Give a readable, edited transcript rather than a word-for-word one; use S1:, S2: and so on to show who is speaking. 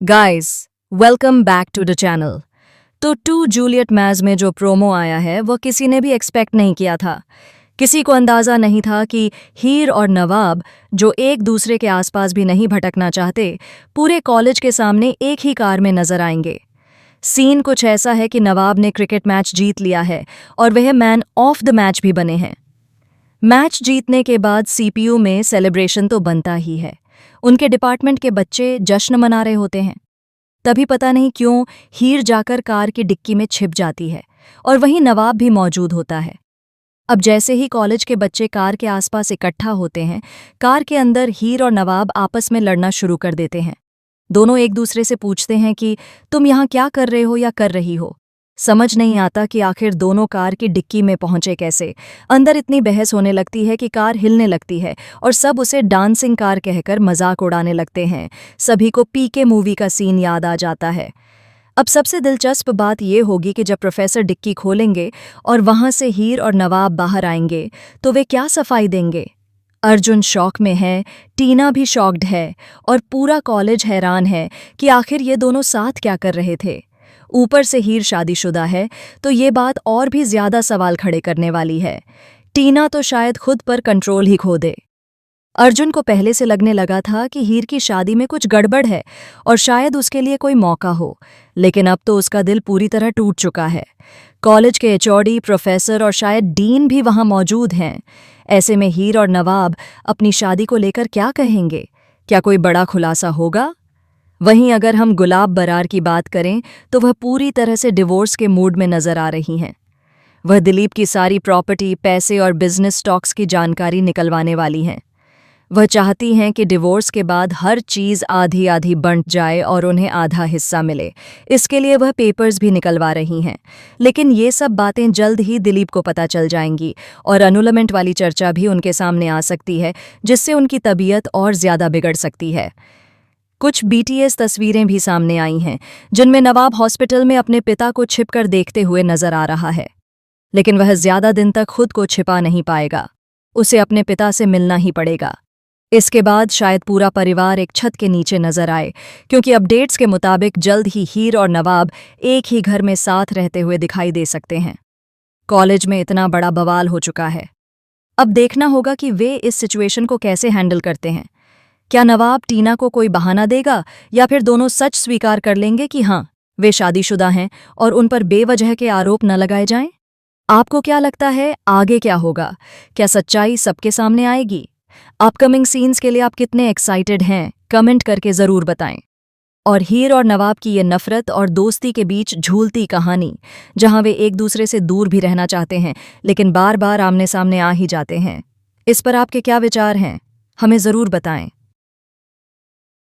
S1: Guys, welcome back to the channel. तो टू Juliet मैज में जो प्रोमो आया है वो किसी ने भी एक्सपेक्ट नहीं किया था। किसी को अंदाज़ा नहीं था कि हीर और नवाब, जो एक दूसरे के आसपास भी नहीं भटकना चाहते, पूरे कॉलेज के सामने एक ही कार में नजर आएंगे। सीन कुछ ऐसा है कि नवाब ने क्रिकेट मैच जीत लिया है और वह मैन ऑफ द मैच भी बने हैं। मैच जीतने के बाद सीपीयू में सेलिब्रेशन तो बनता ही है। उनके डिपार्टमेंट के बच्चे जश्न मना रहे होते हैं। तभी पता नहीं क्यों हीर जाकर कार की डिक्की में छिप जाती है और वहीं नवाब भी मौजूद होता है। अब जैसे ही कॉलेज के बच्चे कार के आसपास इकट्ठा होते हैं, कार के अंदर हीर और नवाब आपस में लड़ना शुरू कर देते हैं। दोनों एक दूसरे से पूछते हैं कि तुम यहाँ क्या कर रहे हो या कर रही हो। समझ नहीं आता कि आखिर दोनों कार की डिक्की में पहुंचे कैसे। अंदर इतनी बहस होने लगती है कि कार हिलने लगती है और सब उसे डांसिंग कार कहकर मजाक उड़ाने लगते हैं। सभी को पीके मूवी का सीन याद आ जाता है। अब सबसे दिलचस्प बात यह होगी कि जब प्रोफेसर डिक्की खोलेंगे और वहां से हीर और नवाब बाहर आएंगे तो वे क्या सफाई देंगे। अर्जुन शॉक में है, टीना भी शॉक्ड है और पूरा कॉलेज हैरान है कि आखिर ये दोनों साथ क्या कर रहे थे। ऊपर से हीर शादीशुदा है तो ये बात और भी ज्यादा सवाल खड़े करने वाली है। टीना तो शायद खुद पर कंट्रोल ही खो दे। अर्जुन को पहले से लगने लगा था कि हीर की शादी में कुछ गड़बड़ है और शायद उसके लिए कोई मौका हो, लेकिन अब तो उसका दिल पूरी तरह टूट चुका है। कॉलेज के एचओडी, प्रोफेसर और शायद डीन भी वहां मौजूद हैं। ऐसे में हीर और नवाब अपनी शादी को लेकर क्या कहेंगे? क्या कोई बड़ा खुलासा होगा? वहीं अगर हम गुलाब बरार की बात करें तो वह पूरी तरह से डिवोर्स के मूड में नजर आ रही हैं। वह दिलीप की सारी प्रॉपर्टी, पैसे और बिजनेस स्टॉक्स की जानकारी निकलवाने वाली हैं। वह चाहती हैं कि डिवोर्स के बाद हर चीज़ आधी आधी बंट जाए और उन्हें आधा हिस्सा मिले। इसके लिए वह पेपर्स भी निकलवा रही हैं। लेकिन ये सब बातें जल्द ही दिलीप को पता चल जाएंगी और अनुलमेंट वाली चर्चा भी उनके सामने आ सकती है, जिससे उनकी तबीयत और ज़्यादा बिगड़ सकती है। कुछ बीटीएस तस्वीरें भी सामने आई हैं जिनमें नवाब हॉस्पिटल में अपने पिता को छिपकर देखते हुए नजर आ रहा है। लेकिन वह ज्यादा दिन तक खुद को छिपा नहीं पाएगा। उसे अपने पिता से मिलना ही पड़ेगा। इसके बाद शायद पूरा परिवार एक छत के नीचे नजर आए, क्योंकि अपडेट्स के मुताबिक जल्द ही हीर और नवाब एक ही घर में साथ रहते हुए दिखाई दे सकते हैं। कॉलेज में इतना बड़ा बवाल हो चुका है। अब देखना होगा कि वे इस सिचुएशन को कैसे हैंडल करते हैं। क्या नवाब टीना को कोई बहाना देगा या फिर दोनों सच स्वीकार कर लेंगे कि हाँ, वे शादीशुदा हैं और उन पर बेवजह के आरोप न लगाए जाएं? आपको क्या लगता है आगे क्या होगा? क्या सच्चाई सबके सामने आएगी? अपकमिंग सीन्स के लिए आप कितने एक्साइटेड हैं, कमेंट करके ज़रूर बताएं। और हीर और नवाब की ये नफरत और दोस्ती के बीच झूलती कहानी, जहां वे एक दूसरे से दूर भी रहना चाहते हैं लेकिन बार बार आमने सामने आ ही जाते हैं, इस पर आपके क्या विचार हैं? हमें ज़रूर बताएं।